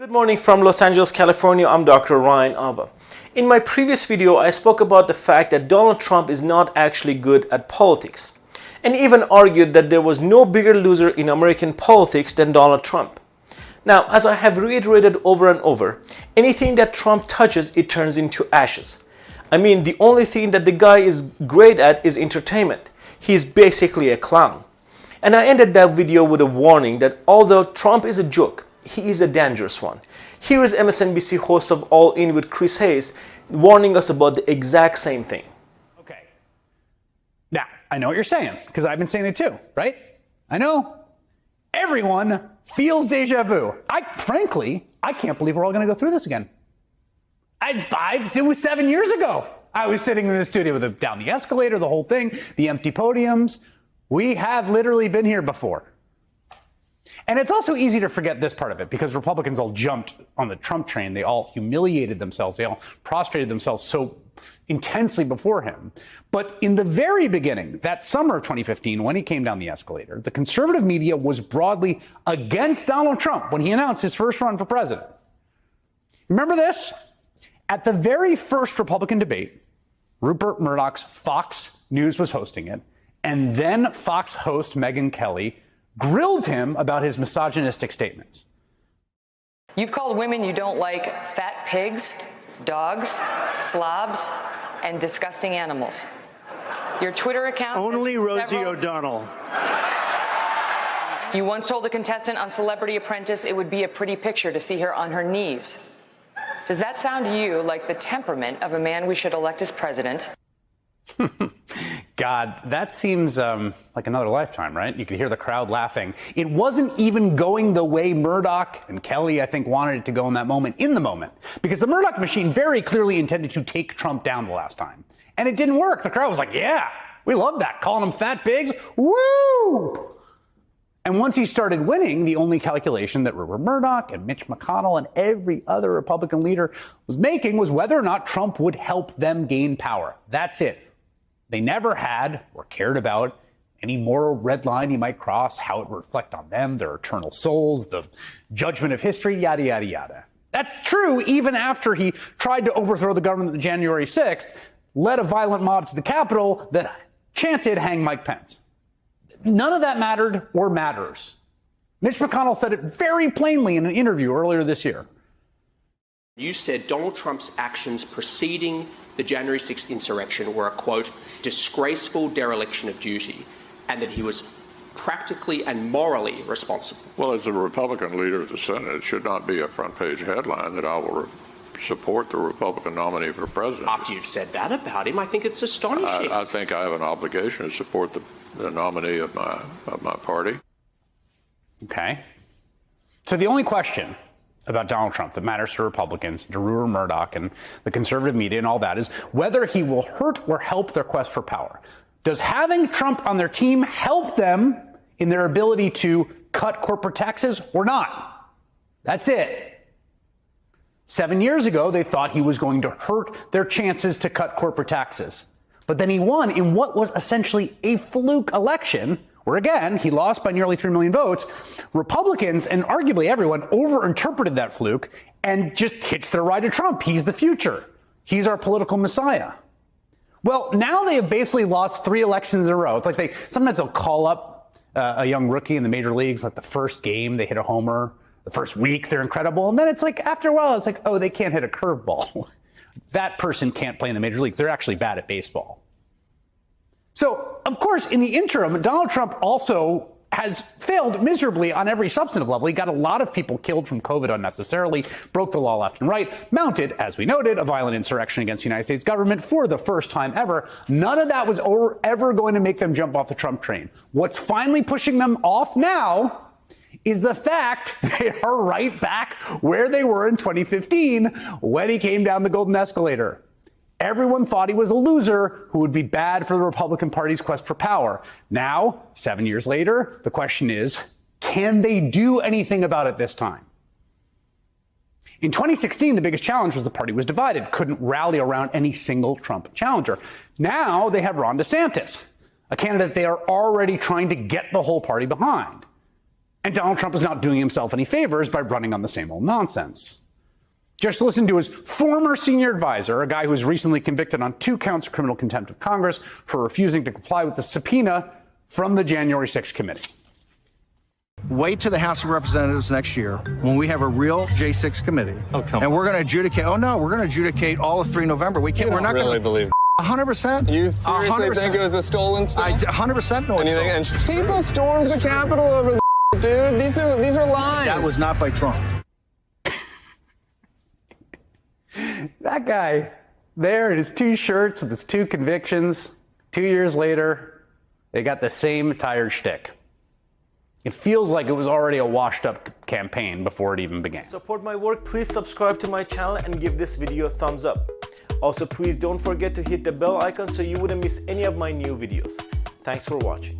Good morning from Los Angeles, California. I'm Dr. Ryan Alba. In my previous video, I spoke about the fact that Donald Trump is not actually good at politics, and even argued that there was no bigger loser in American politics than Donald Trump. Now, as I have reiterated over and over, anything that Trump touches, it turns into ashes. I mean, the only thing that the guy is great at is entertainment. He's basically a clown. And I ended that video with a warning that although Trump is a joke, he is a dangerous one. Here is MSNBC host of All In with Chris Hayes warning us about the exact same thing. Okay. Now, I know what you're saying, because I've been saying it too, right? I know. Everyone feels deja vu. Frankly, I can't believe we're all going to go through this again. It was 7 years ago. I was sitting in the studio with down the escalator, the whole thing, the empty podiums. We have literally been here before. And it's also easy to forget this part of it because Republicans all jumped on the Trump train. They all humiliated themselves. They all prostrated themselves so intensely before him. But in the very beginning, that summer of 2015, when he came down the escalator, the conservative media was broadly against Donald Trump when he announced his first run for president. Remember this? At the very first Republican debate, Rupert Murdoch's Fox News was hosting it, and then Fox host Megyn Kelly grilled him about his misogynistic statements. You've called women you don't like fat pigs, dogs, slobs, and disgusting animals. Your Twitter account... Only Rosie O'Donnell. You once told a contestant on Celebrity Apprentice it would be a pretty picture to see her on her knees. Does that sound to you like the temperament of a man we should elect as president? God, that seems like another lifetime, right? You could hear the crowd laughing. It wasn't even going the way Murdoch and Kelly, I think, wanted it to go in that moment, because the Murdoch machine very clearly intended to take Trump down the last time. And it didn't work. The crowd was like, yeah, we love that. Calling them fat pigs. Woo! And once he started winning, the only calculation that Rupert Murdoch and Mitch McConnell and every other Republican leader was making was whether or not Trump would help them gain power. That's it. They never had or cared about any moral red line he might cross, how it would reflect on them, their eternal souls, the judgment of history, yada, yada, yada. That's true even after he tried to overthrow the government on January 6th, led a violent mob to the Capitol that chanted, "Hang Mike Pence." None of that mattered or matters. Mitch McConnell said it very plainly in an interview earlier this year. You said Donald Trump's actions preceding the January 6th insurrection were a, quote, disgraceful dereliction of duty, and that he was practically and morally responsible. Well, as the Republican leader of the Senate, it should not be a front-page headline that I will support the Republican nominee for president. After you've said that about him, I think it's astonishing. I think I have an obligation to support the nominee of my party. Okay. So the only question about Donald Trump that matters to Republicans, to Rupert Murdoch and the conservative media and all that is whether he will hurt or help their quest for power. Does having Trump on their team help them in their ability to cut corporate taxes or not? That's it. 7 years ago, they thought he was going to hurt their chances to cut corporate taxes. But then he won in what was essentially a fluke election, where again, he lost by nearly 3 million votes. Republicans, and arguably everyone, overinterpreted that fluke and just hitched their ride to Trump. He's the future. He's our political messiah. Well, now they have basically lost 3 elections in a row. It's like sometimes they'll call up a young rookie in the major leagues, like the first game, they hit a homer. The first week, they're incredible. And then it's like, after a while, it's like, oh, they can't hit a curveball. That person can't play in the major leagues. They're actually bad at baseball. So, of course, in the interim, Donald Trump also has failed miserably on every substantive level. He got a lot of people killed from COVID unnecessarily, broke the law left and right, mounted, as we noted, a violent insurrection against the United States government for the first time ever. None of that was ever going to make them jump off the Trump train. What's finally pushing them off now is the fact they are right back where they were in 2015 when he came down the golden escalator. Everyone thought he was a loser who would be bad for the Republican Party's quest for power. Now, 7 years later, the question is, can they do anything about it this time? In 2016, the biggest challenge was the party was divided, couldn't rally around any single Trump challenger. Now they have Ron DeSantis, a candidate they are already trying to get the whole party behind. And Donald Trump is not doing himself any favors by running on the same old nonsense. Just listen to his former senior advisor, a guy who was recently convicted on 2 counts of criminal contempt of Congress for refusing to comply with the subpoena from the January 6th committee. Wait to the House of Representatives next year when we have a real J6 committee. And we're going to adjudicate. Oh, no, we're going to adjudicate all of 3 November. We can't. We're not really going to believe 100%. You seriously 100%. think it was a stolen stuff? I 100% know it's so. People stormed the Capitol over the dude. These are lies. That was not by Trump. That guy there in his 2 shirts with his 2 convictions, 2 years later, they got the same tired shtick. It feels like it was already a washed up campaign before it even began. Support my work, please subscribe to my channel and give this video a thumbs up. Also, please don't forget to hit the bell icon so you wouldn't miss any of my new videos. Thanks for watching.